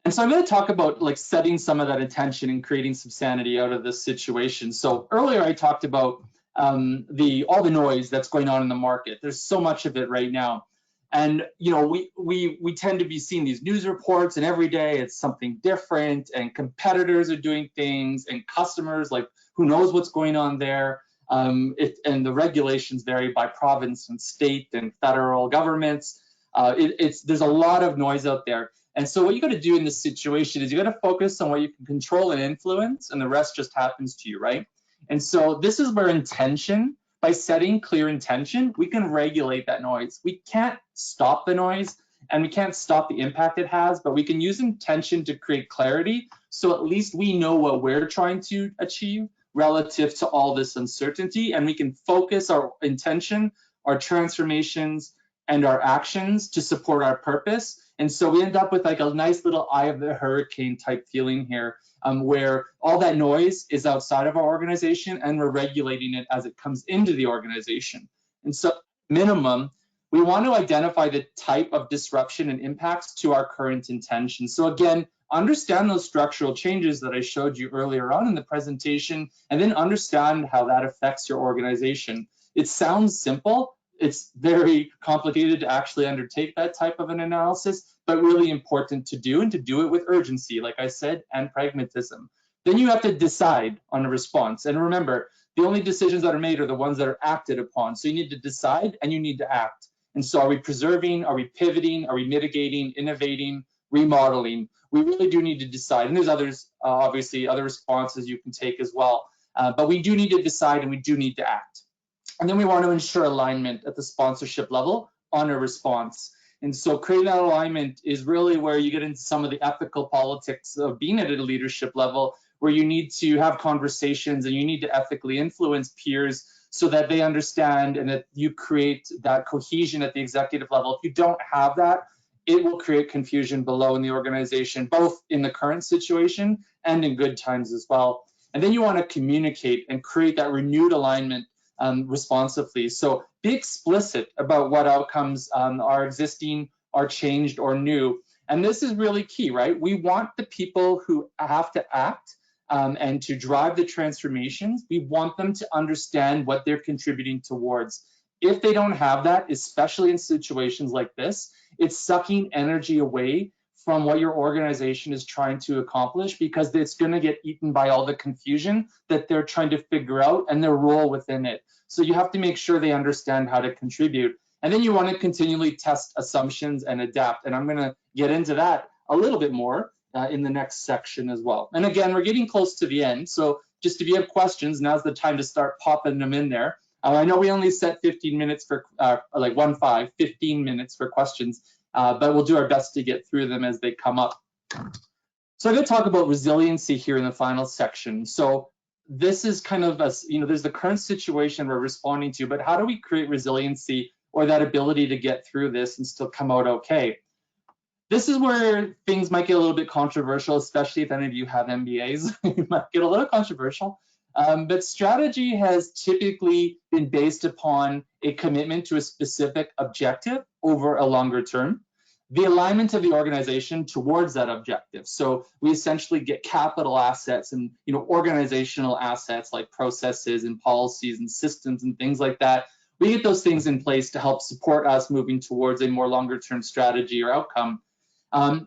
[SPEAKER 2] And so I'm going to talk about like setting some of that intention and creating some sanity out of this situation. So earlier I talked about all the noise that's going on in the market. There's so much of it right now. And you know, we tend to be seeing these news reports, and every day it's something different, and competitors are doing things, and customers, like, who knows what's going on there. And the regulations vary by province and state and federal governments. There's a lot of noise out there. And so what you got to do in this situation is you got to focus on what you can control and influence, and the rest just happens to you, right? And so this is where intention, by setting clear intention, we can regulate that noise. We can't stop the noise, and we can't stop the impact it has, but we can use intention to create clarity, so at least we know what we're trying to achieve relative to all this uncertainty, and we can focus our intention, our transformations, and our actions to support our purpose. And so we end up with like a nice little eye of the hurricane type feeling here, where all that noise is outside of our organization and we're regulating it as it comes into the organization. And so minimum, we want to identify the type of disruption and impacts to our current intention. So again, understand those structural changes that I showed you earlier on in the presentation, and then understand how that affects your organization. It sounds simple. It's very complicated to actually undertake that type of an analysis, but really important to do, and to do it with urgency, like I said, and pragmatism. Then you have to decide on a response. And remember, the only decisions that are made are the ones that are acted upon. So you need to decide and you need to act. And so are we preserving, are we pivoting, are we mitigating, innovating, remodeling? We really do need to decide. And there's others, obviously, other responses you can take as well. But we do need to decide and we do need to act. And then we want to ensure alignment at the sponsorship level on a response. And so creating that alignment is really where you get into some of the ethical politics of being at a leadership level, where you need to have conversations and you need to ethically influence peers so that they understand and that you create that cohesion at the executive level. If you don't have that, it will create confusion below in the organization, both in the current situation and in good times as well. And then you want to communicate and create that renewed alignment responsively. So be explicit about what outcomes are existing, are changed, or new. And this is really key, right? We want the people who have to act and to drive the transformations, we want them to understand what they're contributing towards. If they don't have that, especially in situations like this, it's sucking energy away from what your organization is trying to accomplish, because it's going to get eaten by all the confusion that they're trying to figure out and their role within it. So you have to make sure they understand how to contribute. And then you want to continually test assumptions and adapt. And I'm going to get into that a little bit more in the next section as well. And again, we're getting close to the end. So just if you have questions, now's the time to start popping them in there. I know we only set 15 minutes for 15 minutes for questions, but we'll do our best to get through them as they come up. So I'm going to talk about resiliency here in the final section. So this is kind of there's the current situation we're responding to, but how do we create resiliency, or that ability to get through this and still come out okay? This is where things might get a little bit controversial, especially if any of you have MBAs. It might get a little controversial. But strategy has typically been based upon a commitment to a specific objective over a longer term, the alignment of the organization towards that objective. So we essentially get capital assets and organizational assets like processes and policies and systems and things like that. We get those things in place to help support us moving towards a more longer term strategy or outcome.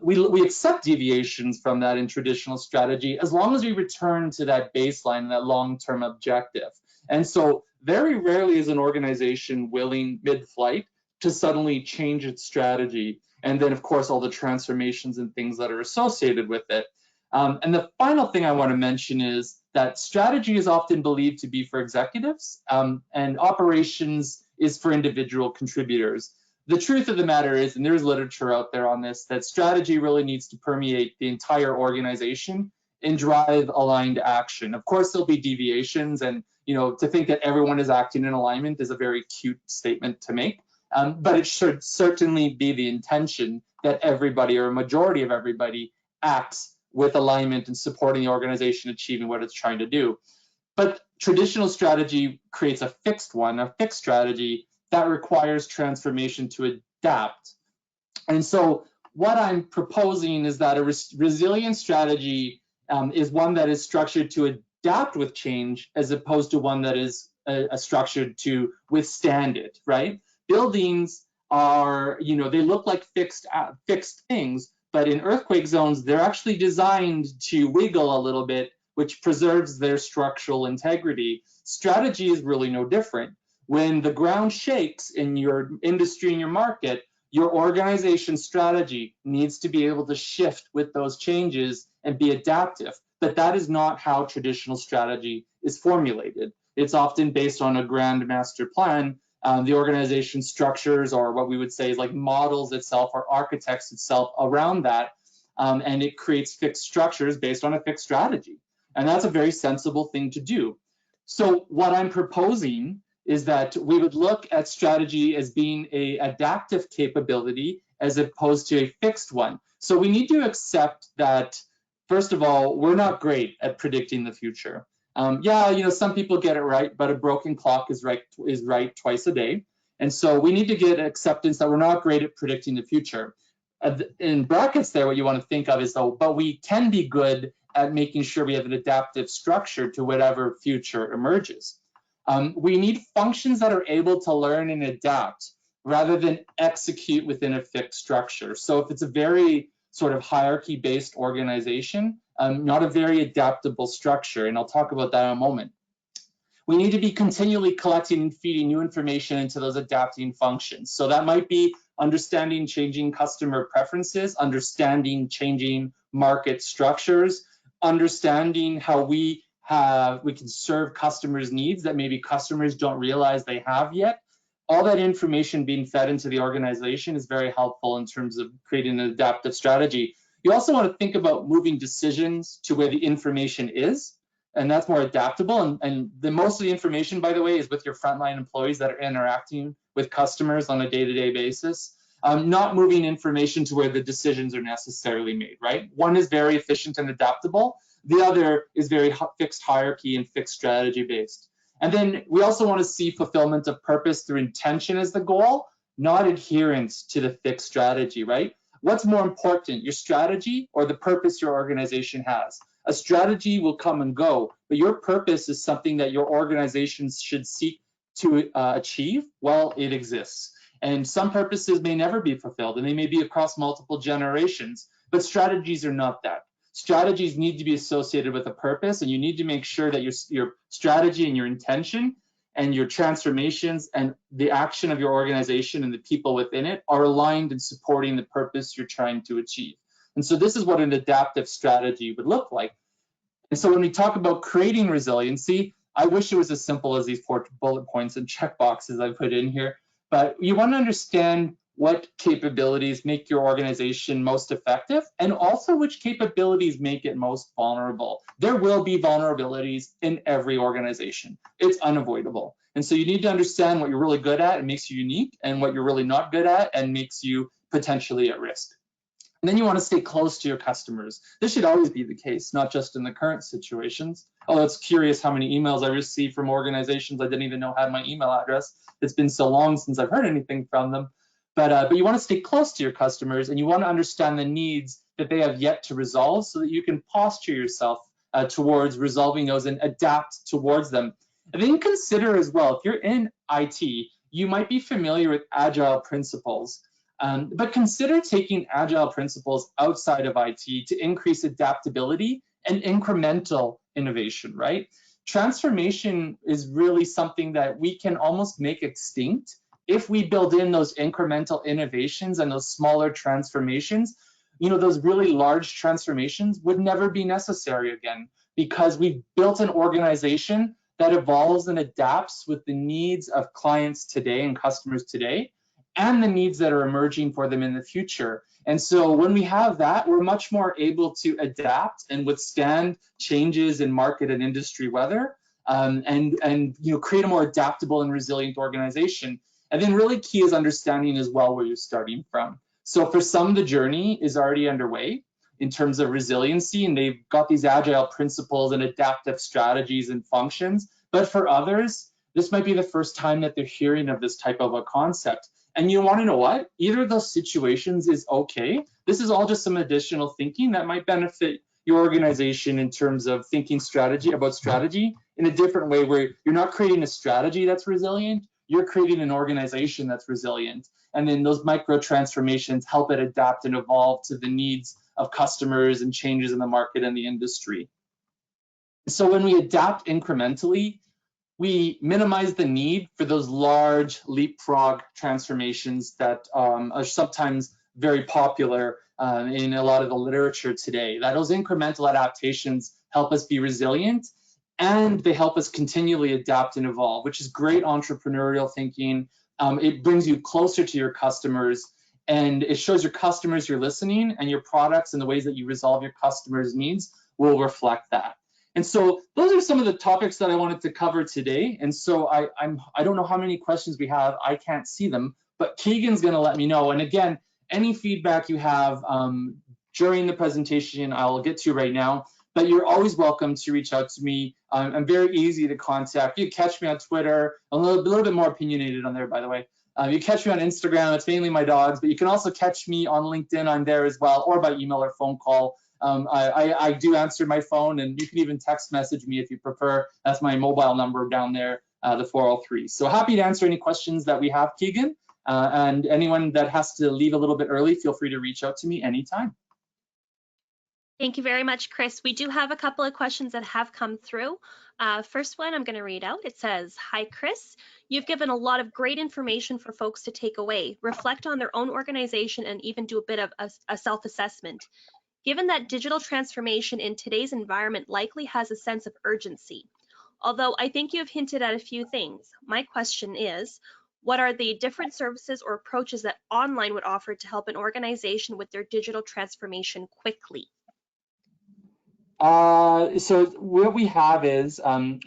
[SPEAKER 2] We accept deviations from that in traditional strategy as long as we return to that baseline and that long-term objective. And so very rarely is an organization willing mid-flight to suddenly change its strategy. And then, of course, all the transformations and things that are associated with it. And the final thing I want to mention is that strategy is often believed to be for executives, and operations is for individual contributors. The truth of the matter is, and there's literature out there on this, that strategy really needs to permeate the entire organization and drive aligned action. Of course, there'll be deviations, and to think that everyone is acting in alignment is a very cute statement to make, but it should certainly be the intention that everybody, or a majority of everybody, acts with alignment and supporting the organization achieving what it's trying to do. But traditional strategy creates a fixed strategy that requires transformation to adapt. And so what I'm proposing is that a resilient strategy is one that is structured to adapt with change, as opposed to one that is structured to withstand it, right? Buildings are, they look like fixed things, but in earthquake zones, they're actually designed to wiggle a little bit, which preserves their structural integrity. Strategy is really no different. When the ground shakes in your industry and your market, your organization strategy needs to be able to shift with those changes and be adaptive. But that is not how traditional strategy is formulated. It's often based on a grand master plan the organization structures, or what we would say is like models itself or architects itself around that, and it creates fixed structures based on a fixed strategy. And that's a very sensible thing to do. So what I'm proposing is that we would look at strategy as being an adaptive capability as opposed to a fixed one. So we need to accept that, first of all, we're not great at predicting the future. Yeah, you know, some people get it right, but a broken clock is right twice a day. And so we need to get acceptance that we're not great at predicting the future. In brackets there, what you want to think of is, though, but we can be good at making sure we have an adaptive structure to whatever future emerges. We need functions that are able to learn and adapt rather than execute within a fixed structure. So if it's a very sort of hierarchy-based organization, not a very adaptable structure, and I'll talk about that in a moment. We need to be continually collecting and feeding new information into those adapting functions. So that might be understanding changing customer preferences, understanding changing market structures, understanding how we can serve customers' needs that maybe customers don't realize they have yet. All that information being fed into the organization is very helpful in terms of creating an adaptive strategy. You also want to think about moving decisions to where the information is, and that's more adaptable. And the most of the information, by the way, is with your frontline employees that are interacting with customers on a day-to-day basis. Not moving information to where the decisions are necessarily made, right? One is very efficient and adaptable. The other is very fixed hierarchy and fixed strategy based. And then we also want to see fulfillment of purpose through intention as the goal, not adherence to the fixed strategy, right? What's more important, your strategy or the purpose your organization has? A strategy will come and go, but your purpose is something that your organization should seek to achieve while it exists. And some purposes may never be fulfilled, and they may be across multiple generations, but strategies are not that. Strategies need to be associated with a purpose, and you need to make sure that your strategy and your intention and your transformations and the action of your organization and the people within it are aligned in supporting the purpose you're trying to achieve. And so this is what an adaptive strategy would look like. And so when we talk about creating resiliency, I wish it was as simple as these 4 bullet points and check boxes I put in here, but you want to understand what capabilities make your organization most effective, and also which capabilities make it most vulnerable. There will be vulnerabilities in every organization. It's unavoidable. And so you need to understand what you're really good at and makes you unique, and what you're really not good at and makes you potentially at risk. And then you want to stay close to your customers. This should always be the case, not just in the current situations. Although it's curious how many emails I receive from organizations I didn't even know had my email address. It's been so long since I've heard anything from them. But you want to stay close to your customers, and you want to understand the needs that they have yet to resolve so that you can posture yourself towards resolving those and adapt towards them. And then consider as well, if you're in IT, you might be familiar with agile principles. But consider taking agile principles outside of IT to increase adaptability and incremental innovation, right? Transformation is really something that we can almost make extinct if we build in those incremental innovations and those smaller transformations. You know, those really large transformations would never be necessary again, because we've built an organization that evolves and adapts with the needs of clients today and customers today, and the needs that are emerging for them in the future. And so when we have that, we're much more able to adapt and withstand changes in market and industry weather, and you know, create a more adaptable and resilient organization. And then really key is understanding as well where you're starting from. So for some, the journey is already underway in terms of resiliency, and they've got these agile principles and adaptive strategies and functions. But for others, this might be the first time that they're hearing of this type of a concept. And you want to know what? Either of those situations is okay. This is all just some additional thinking that might benefit your organization in terms of thinking about strategy in a different way, where you're not creating a strategy that's resilient, you're creating an organization that's resilient. And then those micro transformations help it adapt and evolve to the needs of customers and changes in the market and the industry. So when we adapt incrementally, we minimize the need for those large leapfrog transformations that are sometimes very popular in a lot of the literature today. That those incremental adaptations help us be resilient and they help us continually adapt and evolve, which is great entrepreneurial thinking. It brings you closer to your customers, and it shows your customers you're listening, and your products and the ways that you resolve your customers' needs will reflect that. And so those are some of the topics that I wanted to cover today. And so I don't know how many questions we have. I can't see them, but Keegan's going to let me know. And again, any feedback you have during the presentation, I'll get to right now. But you're always welcome to reach out to me. I'm very easy to contact. You catch me on Twitter. I'm a little bit more opinionated on there, by the way. You catch me on Instagram. It's mainly my dogs, but you can also catch me on LinkedIn. I'm there as well, or by email or phone call. I do answer my phone, and you can even text message me if you prefer. That's my mobile number down there, the 403. So happy to answer any questions that we have, Keegan. And anyone that has to leave a little bit early, feel free to reach out to me anytime.
[SPEAKER 3] Thank you very much, Chris. We do have a couple of questions that have come through. First one I'm going to read out. It says, "Hi, Chris. You've given a lot of great information for folks to take away, reflect on their own organization, and even do a bit of a self-assessment. Given that digital transformation in today's environment likely has a sense of urgency, although I think you have hinted at a few things, my question is, what are the different services or approaches that online would offer to help an organization with their digital transformation quickly?"
[SPEAKER 2] So what we have is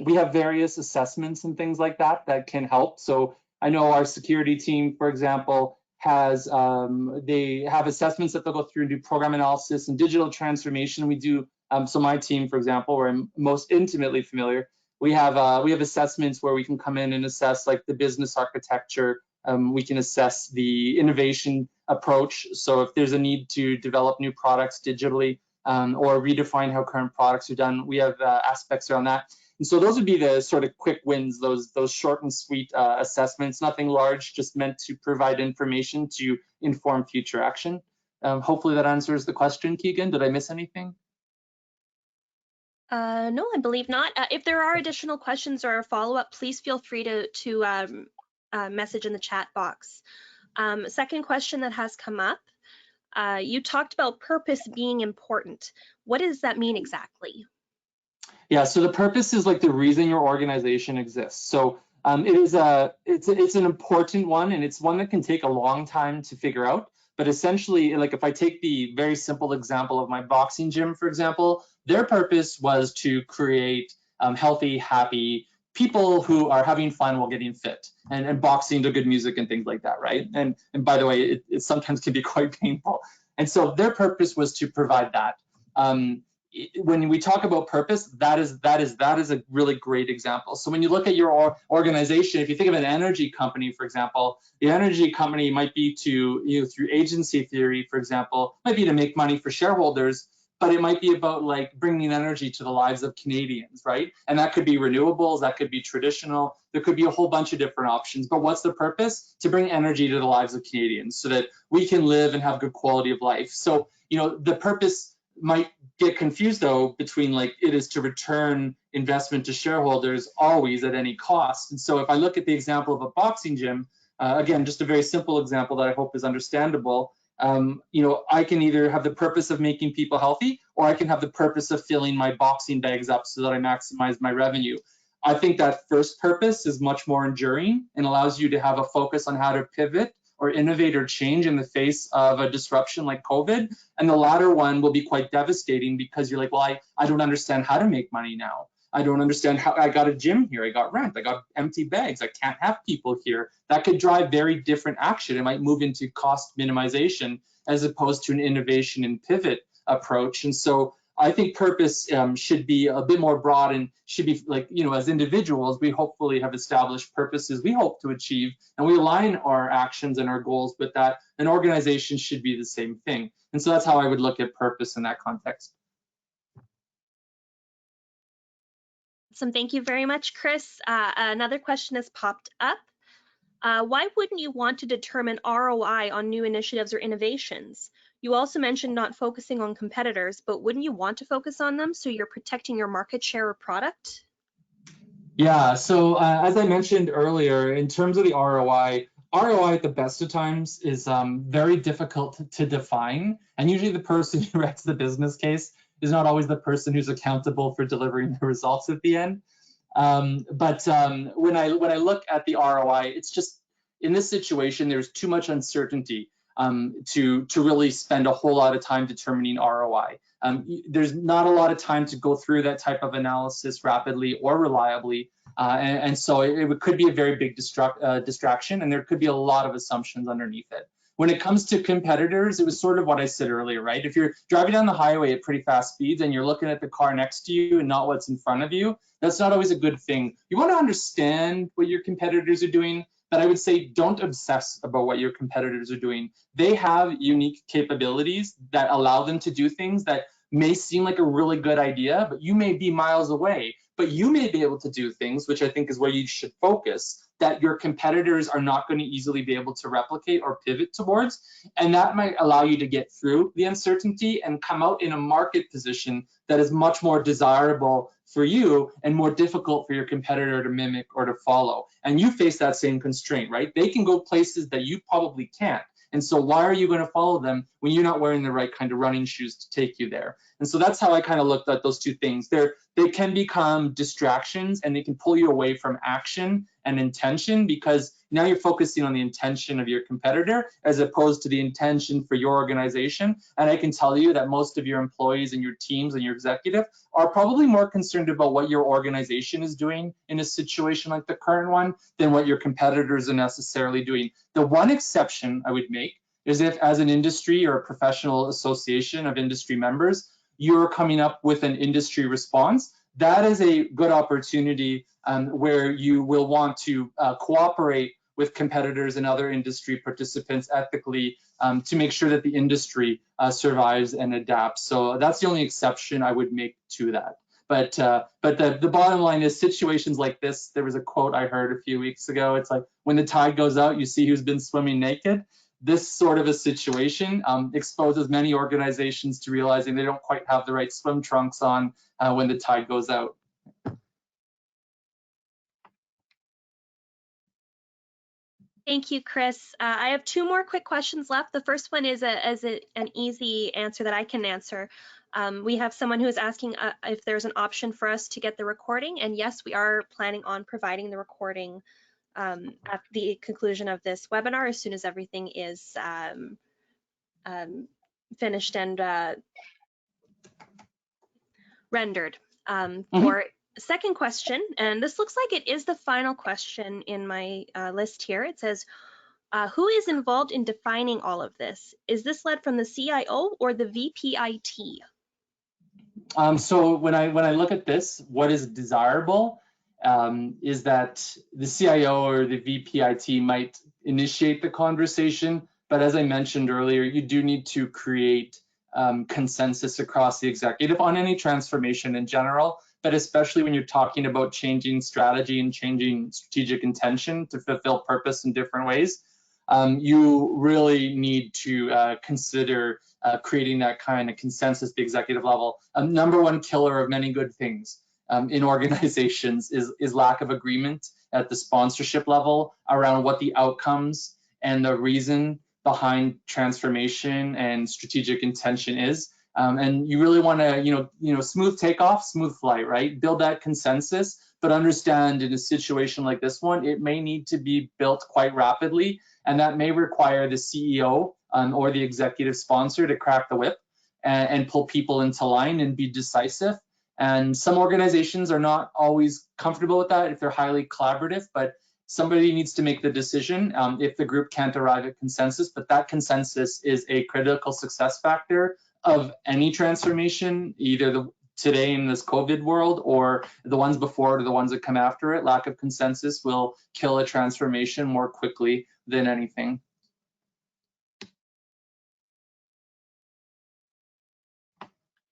[SPEAKER 2] we have various assessments and things like that that can help. So I know our security team, for example, has they have assessments that they'll go through and do program analysis and digital transformation. We do so my team, for example, where I'm most intimately familiar, we have assessments where we can come in and assess like the business architecture. We can assess the innovation approach. So if there's a need to develop new products digitally, or redefine how current products are done, we have aspects around that. And so those would be the sort of quick wins, those short and sweet assessments, nothing large, just meant to provide information to inform future action. Hopefully that answers the question, Keegan. Did I miss anything?
[SPEAKER 3] No, I believe not. If there are additional questions or a follow-up, please feel free to message in the chat box. Second question that has come up. You talked about purpose being important. What does that mean exactly?
[SPEAKER 2] Yeah, so the purpose is like the reason your organization exists. So it's an important one, and it's one that can take a long time to figure out. But essentially, like if I take the very simple example of my boxing gym, for example, their purpose was to create healthy, happy people who are having fun while getting fit, and boxing to good music and things like that, right? And by the way, it sometimes can be quite painful. And so their purpose was to provide that. When we talk about purpose, that is a really great example. So when you look at your organization, if you think of an energy company, for example, the energy company might be to, through agency theory, for example, might be to make money for shareholders, but it might be about like bringing energy to the lives of Canadians, right? And that could be renewables, that could be traditional, there could be a whole bunch of different options. But what's the purpose? To bring energy to the lives of Canadians so that we can live and have good quality of life. So, the purpose might get confused though between like it is to return investment to shareholders always at any cost. And so if I look at the example of a boxing gym, again, just a very simple example that I hope is understandable, I can either have the purpose of making people healthy, or I can have the purpose of filling my boxing bags up so that I maximize my revenue. I think that first purpose is much more enduring and allows you to have a focus on how to pivot or innovate or change in the face of a disruption like COVID. And the latter one will be quite devastating because you're like, well, I don't understand how to make money now. I don't understand how I got a gym here. I got rent. I got empty bags. I can't have people here. That could drive very different action. It might move into cost minimization as opposed to an innovation and pivot approach. And so I think purpose should be a bit more broad and should be like, as individuals, we hopefully have established purposes we hope to achieve, and we align our actions and our goals with that. An organization should be the same thing. And so that's how I would look at purpose in that context.
[SPEAKER 3] Awesome. Thank you very much, Chris. Another question has popped up. Why wouldn't you want to determine ROI on new initiatives or innovations? You also mentioned not focusing on competitors, but wouldn't you want to focus on them so you're protecting your market share or product?
[SPEAKER 2] Yeah, so as I mentioned earlier, in terms of the ROI at the best of times is very difficult to define. And usually the person who writes the business case is not always the person who's accountable for delivering the results at the end. When I look at the ROI, it's just, in this situation, there's too much uncertainty to really spend a whole lot of time determining ROI. There's not a lot of time to go through that type of analysis rapidly or reliably, and so it could be a very big distraction, and there could be a lot of assumptions underneath it. When it comes to competitors, it was sort of what I said earlier, right? If you're driving down the highway at pretty fast speeds and you're looking at the car next to you and not what's in front of you, that's not always a good thing. You want to understand what your competitors are doing, but I would say don't obsess about what your competitors are doing. They have unique capabilities that allow them to do things that may seem like a really good idea, but you may be miles away. But you may be able to do things, which I think is where you should focus, that your competitors are not going to easily be able to replicate or pivot towards. And that might allow you to get through the uncertainty and come out in a market position that is much more desirable for you and more difficult for your competitor to mimic or to follow. And you face that same constraint, right? They can go places that you probably can't. And so why are you going to follow them when you're not wearing the right kind of running shoes to take you there? And so that's how I kind of looked at those two things. They can become distractions, and they can pull you away from action and intention, because now you're focusing on the intention of your competitor as opposed to the intention for your organization. And I can tell you that most of your employees and your teams and your executive are probably more concerned about what your organization is doing in a situation like the current one than what your competitors are necessarily doing. The one exception I would make is if, as an industry or a professional association of industry members, you're coming up with an industry response. That is a good opportunity where you will want to cooperate with competitors and other industry participants ethically to make sure that the industry survives and adapts. So that's the only exception I would make to that. But the bottom line is, situations like this, there was a quote I heard a few weeks ago. It's like, when the tide goes out, you see who's been swimming naked. This sort of a situation exposes many organizations to realizing they don't quite have the right swim trunks on when the tide goes out.
[SPEAKER 3] Thank you, Chris. I have two more quick questions left. The first one is an easy answer that I can answer. We have someone who is asking if there's an option for us to get the recording, and yes, we are planning on providing the recording at the conclusion of this webinar as soon as everything is finished and rendered. For second question, and this looks like it is the final question in my list here. It says, who is involved in defining all of this? Is this led from the CIO or the VPIT?
[SPEAKER 2] So when I look at this, what is desirable is that the CIO or the VPIT might initiate the conversation, but as I mentioned earlier, you do need to create consensus across the executive on any transformation in general, but especially when you're talking about changing strategy and changing strategic intention to fulfill purpose in different ways. You really need to consider creating that kind of consensus at the executive level. Number one killer of many good things in organizations is lack of agreement at the sponsorship level around what the outcomes and the reason behind transformation and strategic intention is. And you really want to, smooth takeoff, smooth flight, right? Build that consensus, but understand in a situation like this one, it may need to be built quite rapidly, and that may require the CEO or the executive sponsor to crack the whip and pull people into line and be decisive. And some organizations are not always comfortable with that if they're highly collaborative, but somebody needs to make the decision if the group can't arrive at consensus. But that consensus is a critical success factor of any transformation, either today in this COVID world or the ones before or the ones that come after it. Lack of consensus will kill a transformation more quickly than anything.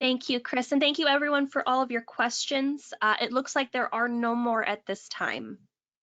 [SPEAKER 3] Thank you, Chris, and thank you everyone for all of your questions. It looks like there are no more at this time.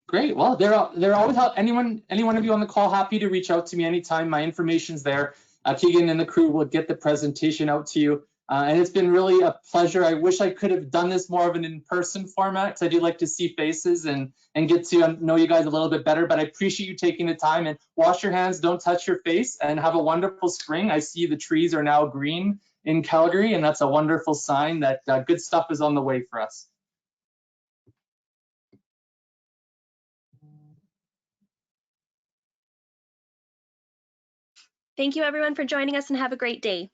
[SPEAKER 2] Great. Well, they're always any one of you on the call, happy to reach out to me anytime. My information's there. Keegan and the crew will get the presentation out to you. And it's been really a pleasure. I wish I could have done this more of an in-person format, because I do like to see faces and get to know you guys a little bit better. But I appreciate you taking the time, and wash your hands, don't touch your face, and have a wonderful spring. I see the trees are now green in Calgary, and that's a wonderful sign that good stuff is on the way for us.
[SPEAKER 3] Thank you everyone for joining us and have a great day.